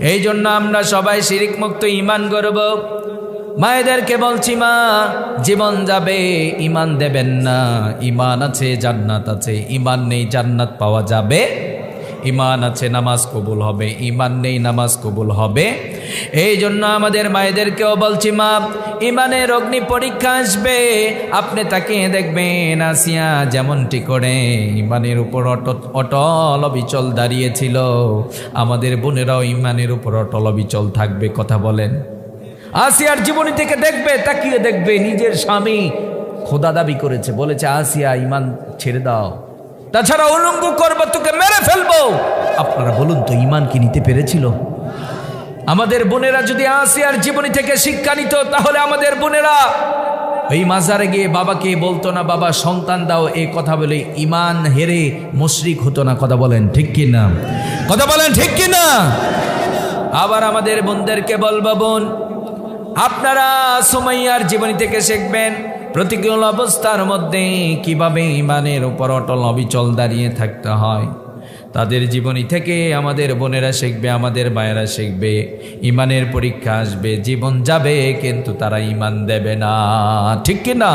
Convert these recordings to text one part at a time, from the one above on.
এই জন্য আমরা সবাই শিরিক মুক্ত ঈমান গড়ব। মায়েদেরকে বলছি, মা, জীবন যাবে, ঈমান দেবেন না। ঈমান আছে জান্নাত আছে, ঈমান নেই জান্নাত পাওয়া যাবে? ঈমান আছে নামাজ কবুল হবে, ঈমান নেই নামাজ কবুল হবে? এই জন্য আমাদের মায়েদেরকেও বলছি, মা, ঈমানের অগ্নি পরীক্ষা আসবে, আপনি তাকে দেখবেন আসিয়া যেমনটি করে ঈমানের উপর অটল অবিচল দাঁড়িয়েছিল, আমাদের বোনেরাও ঈমানের উপর অটল অবিচল থাকবে। কথা বলেন। আসিয়ার জীবনী থেকে দেখবে, তাকিয়ে দেখবে নিজের স্বামী খোদা দাবি করেছে, বলেছে আসিয়া ঈমান ছেড়ে দাও, তাছাড়া উলঙ্গ করবো, তোকে মেরে ফেলবো। আপনারা বলুন তো, ঈমান কি নিতে পেরেছিল? আমাদের বোনেরা যদি আসিয়ার জীবনী থেকে শিক্ষা নিত, তাহলে আমাদের বোনেরা এই মাজারে গিয়ে বাবাকে বলতো না, বাবা সন্তান দাও, এই কথা বলে ঈমান হেরে মুশরিক হতো না। কথা বলেন ঠিক কি না? কথা বলেন ঠিক কি না? আবার আমাদের বোনদেরকে বলবো, বোন, আপনারা সুমাইয়ার জীবনী থেকে শিখবেন প্রতিকূল অবস্থার মধ্যে কিভাবে ঈমানের উপর অটল অবিচল দাঁড়িয়ে থাকতে হয়। তাদের জীবনী থেকে আমাদের বোনেরা শিখবে, আমাদের ভাইয়েরা শিখবে। ঈমানের পরীক্ষা আসবে, জীবন যাবে, কিন্তু তারা ঈমান দেবে না। ঠিক কি না?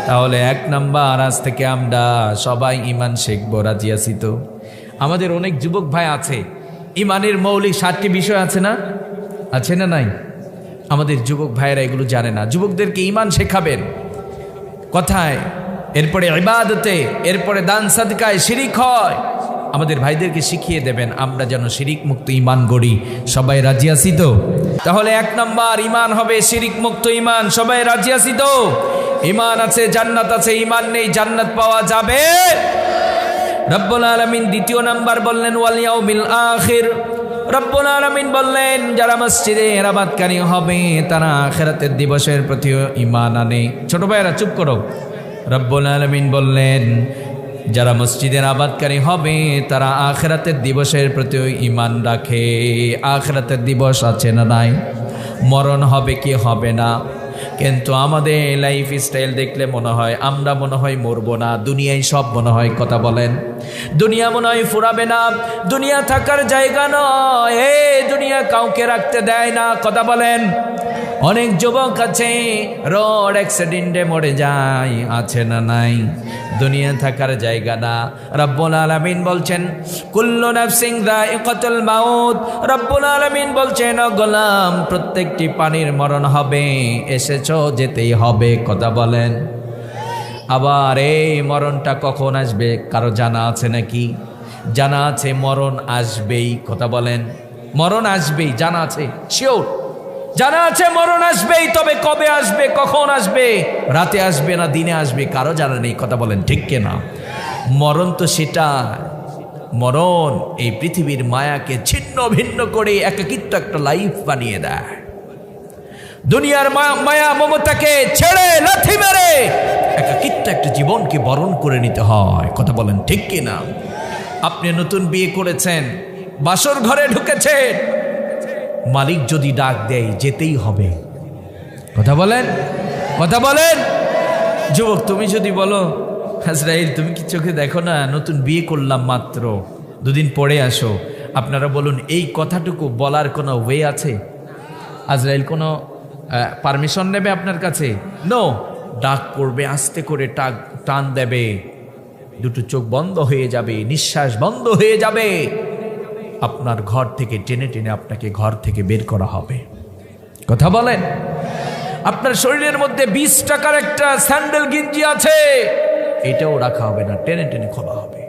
তাহলে 1 নাম্বার, আজ থেকে আমরা সবাই ঈমান শিখবো। রাজি আছি তো? আমাদের অনেক যুবক ভাই আছে, ঈমানের মৌলিক 7টি বিষয় আছে না? আছে না নাই? আমাদের যুবক ভাইয়েরা এগুলো জানে না। যুবকদেরকে ঈমান শেখাবেন কথায়, এরপরে ইবাদতে, এরপরে দান সাদকায় শিরিক হয়। আমাদের ভাইদেরকে শিখিয়ে দেবেন, আমরা যেন শিরিক মুক্ত ঈমান গড়ি। সবাই রাজি আছি তো? তাহলে 1 নাম্বার ঈমান হবে শিরিক মুক্ত ঈমান। সবাই রাজি আছি তো? ঈমান আছে জান্নাত আছে, ঈমান নেই জান্নাত পাওয়া যাবে? রব্বুল আলামিন 2 নাম্বার বললেন ওয়াল ইয়াউমিল আখির। রব্বুল আলামিন বললেন, যারা মসজিদে ইবাদতকারী হবে তারা আখিরাতের দিবসের প্রতি ঈমান আনে। ছোট ভাইরা চুপ করো। রব্বুল আলামিন বললেন, যারা মসজিদের আবাদকারী হবে তারা আখিরাতের দিবসের প্রতি ঈমান রাখে। আখিরাতের দিবস আছে না নাই? মরণ হবে কি হবে না? কিন্তু আমাদের লাইফ স্টাইল দেখলে মনে হয় আমরা মনে হয় মরবো না, দুনিয়ায় সব মনে হয়। কথা বলেন। দুনিয়া মনে হয় ফুরাবে না, দুনিয়া থাকার জায়গা নয়, এই দুনিয়া কাউকে রাখতে দেয় না। কথা বলেন। অনেক যুবক আছে রোড অ্যাক্সিডেন্টে মরে যায়, আছে না নাই? দুনিয়া থাকার জায়গা না। রব্বুল আলামিন বলছেন কুল্লু নাফসিন যায়িকাতুল মাউত। রব্বুল আলামিন বলছেন, ও গোলাম, প্রত্যেকটি প্রাণীর মরণ হবে, এসেছো যেতেই হবে। কথা বলেন। আবার এই মরণটা কখন আসবে কারো জানা আছে নাকি? জানা আছে মরণ আসবেই। কথা বলেন। মরণ আসবেই, জানা আছে, শিওর জানা আছে মরণ আসবেই। তবে কবে আসবে, কখন আসবে, রাতে আসবে না দিনে আসবে, কারো জানা নেই। কথা বলেন ঠিক কিনা? মরণ তো সেটা, মরণ এই পৃথিবীর মায়াকে ছিন্ন ভিন্ন করে একাকিত্ব একটা লাইফ বানিয়ে দেয়। দুনিয়ার মায়া মমতাকে ছেড়ে লাথি মেরে একাকিত্ব একটা জীবনকে বরণ করে নিতে হয়। কথা বলেন ঠিক কিনা? আপনি নতুন বিয়ে করেছেন, বাসর ঘরে ঢুকেছেন, মালিক যদি ডাক দেয় যেতেই হবে। কথা বলেন। কথা বলেন। যুবক, তুমি যদি বলো, আজরাইল তুমি কি চোখে দেখো না, নতুন বিয়ে করলাম মাত্র, 2 দিন পরে আসো, আপনারা বলুন এই কথাটুকু বলার কোনো ওয়ে আছে? আজরাইল কোনো পারমিশন নেবে আপনার কাছে? নো। ডাক পড়বে, আস্তে করে টান দেবে, 2টো চোখ বন্ধ হয়ে যাবে, নিঃশ্বাস বন্ধ হয়ে যাবে, আপনার ঘর থেকে টেনে টেনে আপনাকে ঘর থেকে বের করা হবে। কথা বলেন। আপনার শরীরের মধ্যে 20 টাকার একটা স্যান্ডেল গিঞ্জি আছে, এটাও রাখা হবে না, টেনে টেনে খোলা হবে।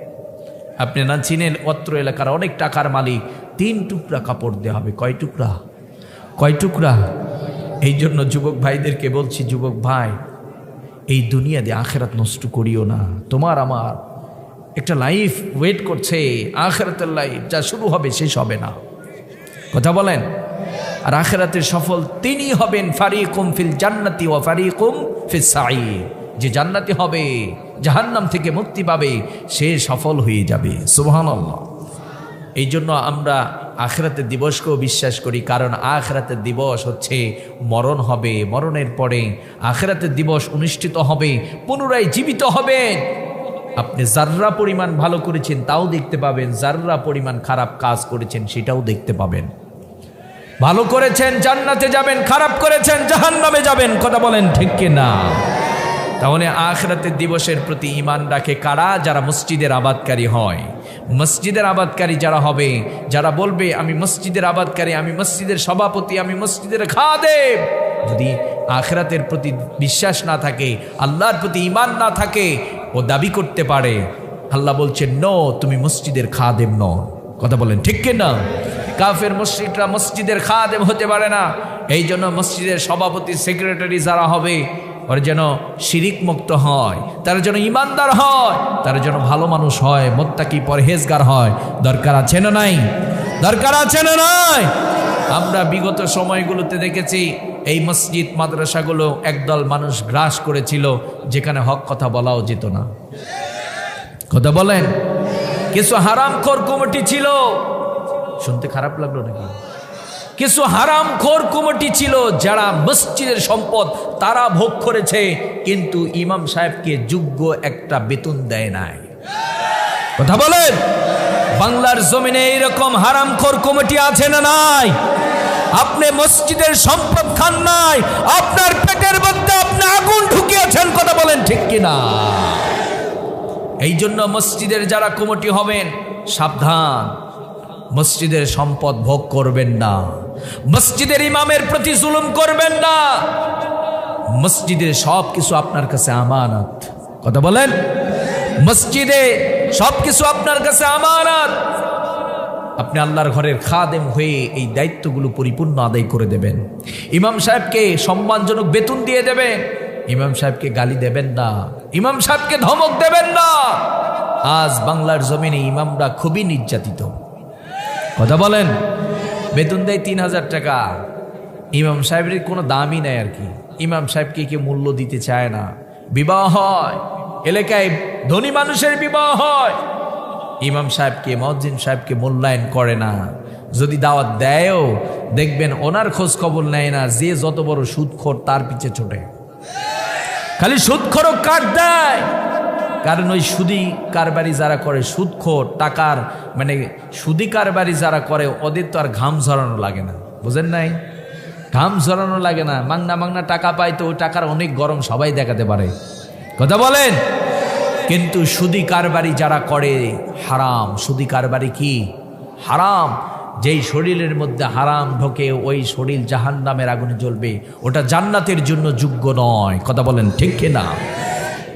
আপনি না চিনেন অত্র এলাকার অনেক টাকার মালিক, 3 টুকরা কাপড় দেওয়া হবে। কয় টুকরা? কয় টুকরা? এই জন্য যুবক ভাইদেরকে বলছি, যুবক ভাই, এই দুনিয়া দিয়ে আখেরাত নষ্ট করিও না। তোমার আমার একটা লাইফ ওয়েট করছে, আখেরাতের লাইফ, যা শুরু হবে শেষ হবে না। কথা বলেন। আর আখেরাতের সফল তিনি হবেন, ফারিকুম ফিল জান্নাতি ওয়া ফারিকুম ফিস সাঈর। যে জান্নাতি হবে, জাহান্নাম থেকে মুক্তি পাবে, সে সফল হয়ে যাবে। সুবহানাল্লাহ। এই জন্য আমরা আখিরাতের দিবসকেও বিশ্বাস করি, কারণ আখিরাতের দিবস হচ্ছে মরণ হবে, মরণের পরে আখিরাতের দিবস অনুষ্ঠিত হবে, পুনরায় জীবিত হবেন। আপনি যার্রা পরিমাণ ভালো করেছেন তাও দেখতে পাবেন, যার্রা পরিমাণ খারাপ কাজ করেছেন সেটাও দেখতে পাবেন। ভালো করেছেন জান্নাতে যাবেন, খারাপ করেছেন জাহান্নামে যাবেন। কথা বলেন ঠিক কি না? তাহলে আখিরাতের দিবসের প্রতি ঈমান রাখে কারা? যারা মসজিদের আবাদকারী হয়। মসজিদের আবাদকারী যারা হবে, যারা বলবে আমি মসজিদের আবাদকারী, আমি মসজিদের সভাপতি, আমি মসজিদের খাদেম, যদি আখিরাতের প্রতি বিশ্বাস না থাকে, আল্লাহর প্রতি ঈমান না থাকে, ও দাবি করতে পারে, আল্লাহ বলছেন নো, তুমি মসজিদের খাদেম নও। কথা বলেন ঠিক কি না? কাফের মুশরিকরা মসজিদের খাদেম হতে পারে না। এই জন্য মসজিদের সভাপতি, সেক্রেটারি যারা হবে, ওরা যেন শিরিক মুক্ত হয়, তারা যেন ইমানদার হয়, তারা যেন ভালো মানুষ হয়, মুত্তাকি পরহেজগার হয়। দরকার আছে না নাই? দরকার আছে না নাই? আমরা বিগত সময়গুলোতে দেখেছি এই মসজিদ মাদ্রাসাগুলো একদল মানুষ গ্রাস করেছিল, যেখানে হক কথা বলাও যেত না। কথা বলেন। কিছু হারামখোর কমিটি ছিল, শুনতে খারাপ লাগলো নাকি? কিছু হারামখোর কমিটি ছিল যারা মসজিদের সম্পদ তারা ভোগ করেছে, কিন্তু ইমাম সাহেবকে যোগ্য একটা বেতন দেয় নাই। কথা বলেন। বাংলার জমিনে এইরকম হারামখোর কমিটি আছে না নাই? আপনি মসজিদের সম্পদ খান নাই, আপনার পেটের মধ্যে আপনি আগুন ঢুকিয়েছেন। কথা বলেন ঠিক কিনা? এই জন্য মসজিদের যারা কমিটি হবেন, সাবধান, মসজিদের সম্পদ ভোগ করবেন না, মসজিদের ইমামের প্রতি জুলুম করবেন না। মসজিদের সব কিছু আপনার কাছে আমানত। কথা বলেন। মসজিদে সব কিছু আপনার কাছে আমানত। আপনি আল্লাহর ঘরের খাদেম হয়ে এই দায়িত্বগুলো পরিপূর্ণ আদায় করে দেবেন। ইমাম সাহেবকে সম্মানজনক বেতন দিয়ে দেবেন, ইমাম সাহেবকে গালি দেবেন না, ইমাম সাহেবকে ধমক দেবেন না। আজ বাংলার জমিনে ইমামরা খুবই নির্যাতিত। কথা বলেন। বেতন দেয় 3000 টাকা, ইমাম সাহেবের কোনো দামই নেই আর কি। ইমাম সাহেবকে কেউ মূল্য দিতে চায় না। বিবাহ হয়, এলাকায় ধনী মানুষের বিবাহ হয়, ইমাম সাহেবকে, মুয়াজ্জিন সাহেবকে মূল্যায়ন করে না। যদি দাওয়াত দেয়ও, দেখবেন ওনার খোঁজ খবর নেয় না। যে যত বড় সুদখোর তার পিছে ছোটে, খালি সুদখোরও কাট দেয়। কারণ ওই সুদি কারবারি যারা করে, সুদখোর টাকার মানে সুদি কারবারি যারা করে, ওদের তো আর ঘাম ঝরানো লাগে না। বুঝেন নাই? ঘাম ঝরানো লাগে না। মাংনা মাংনা টাকা পায় তো ওই টাকার অনেক গরম সবাই দেখাতে পারে। কথা বলেন। কিন্তু সুদি কারবারি যারা করে হারাম। সুদি কারবারি কি? হারাম। যেই শরীরের মধ্যে হারাম ঢোকে, ওই শরীর জাহান্নামের আগুনে জ্বলবে, ওটা জান্নাতের জন্য যোগ্য নয়। কথা বলেন ঠিক কিনা?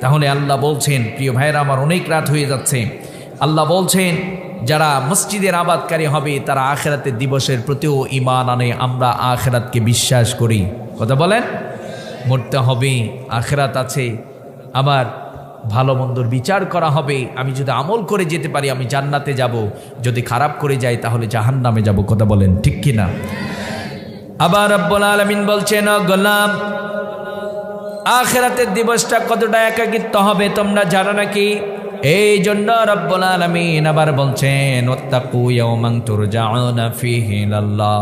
তাহলে আল্লাহ বলছেন, প্রিয় ভাইরা আমার, অনেক রাত হয়ে যাচ্ছে, আল্লাহ বলছেন যারা মসজিদের আবাদকারী হবে তারা আখিরাতের দিবসের প্রতিও ঈমান আনে। আমরা আখিরাতকে বিশ্বাস করি। কথা বলেন। মরতে হবে, আখিরাত আছে, আবার ভালো মন্দর বিচার করা হবে। আমি যদি আমল করে যেতে পারি আমি জান্নাতে যাব, যদি খারাপ করে যাই তাহলে জাহান্নামে যাব। কথা বলেন ঠিক কিনা? আবার রব্বুল আলামিন বলছেন, ও গোলাম, আখিরাতের দিবসটা কতটা একাকিত্ব হবে তোমরা জানো নাকি? এই জন্য রব্বুল আলামিন আবার বলছেন, ওয়াত্তাকু ইয়াওমান তুরজাউনা ফীহি ইলাল্লাহ।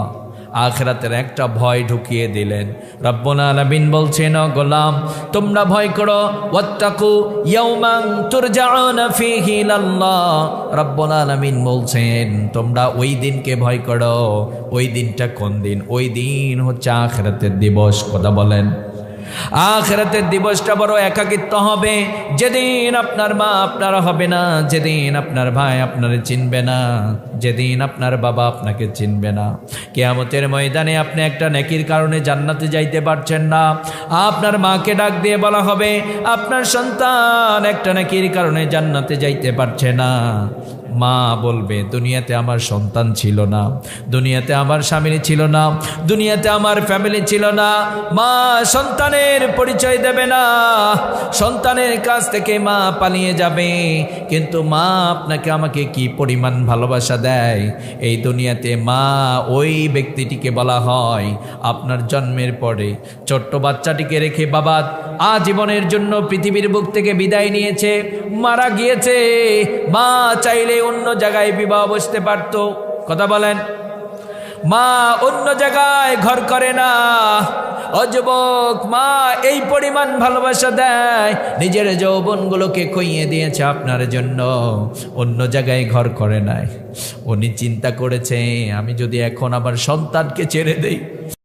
আখিরাতের একটা ভয় ঢুকিয়ে দিলেন। রব্বুল আলামিন বলছেন, ও গোলাম, তোমরা ভয় করো, ওয়াত্তাকু ইয়াওমান তুরজাউনা ফীহি ইলাল্লাহ। রব্বুল আলামিন বলছেন তোমরা ওই দিনকে ভয় করো। ওই দিনটা কোন দিন? ওই দিন হচ্ছে আখিরাতের দিবস। কথা বলেন। আখিরাতের দিবসটা বড় একাকিত্ব হবে, যেদিন আপনার মা আপনার হবে না, যেদিন আপনার ভাই আপনারে চিনবে না, যেদিন আপনার বাবা আপনাকে চিনবে না। কিয়ামতের ময়দানে আপনি একটা নেকির কারণে জান্নাতে যাইতে পারছেন না। আপনার মাকে ডাক দিয়ে বলা হবে, আপনার সন্তান একটা নেকির কারণে জান্নাতে যাইতে পারছে না। মা বলবে, দুনিয়াতে আমার সন্তান ছিল না, দুনিয়াতে আমার স্বামী ছিল না, দুনিয়াতে আমার ফ্যামিলি ছিল না। মা সন্তানের পরিচয় দেবে না, সন্তানের কাছ থেকে মা পালিয়ে যাবে। কিন্তু মা আপনাকে আমাকে কি পরিমাণ ভালোবাসা দেয় এই দুনিয়াতে। মা ওই ব্যক্তিটিকে বলা হয় আপনার জন্মের পরে ছোট্ট বাচ্চাটিকে রেখে বাবা আজীবনের জন্য পৃথিবীর বুক থেকে বিদায় নিয়েছে, মারা গিয়েছে। মা চাইলে অন্য জায়গায় বিবাহ বসতে পারত। কথা বলেন। মা অন্য জায়গায় ঘর করে না, ও যুবক, মা এই পরিমাণ ভালোবাসা দেয়, নিজের যৌবনগুলোকে খইয়ে দিয়েছে আপনার জন্য, অন্য জায়গায় ঘর করে নাই। উনি চিন্তা করেছে, আমি যদি এখন আমার সন্তানকে ছেড়ে দেই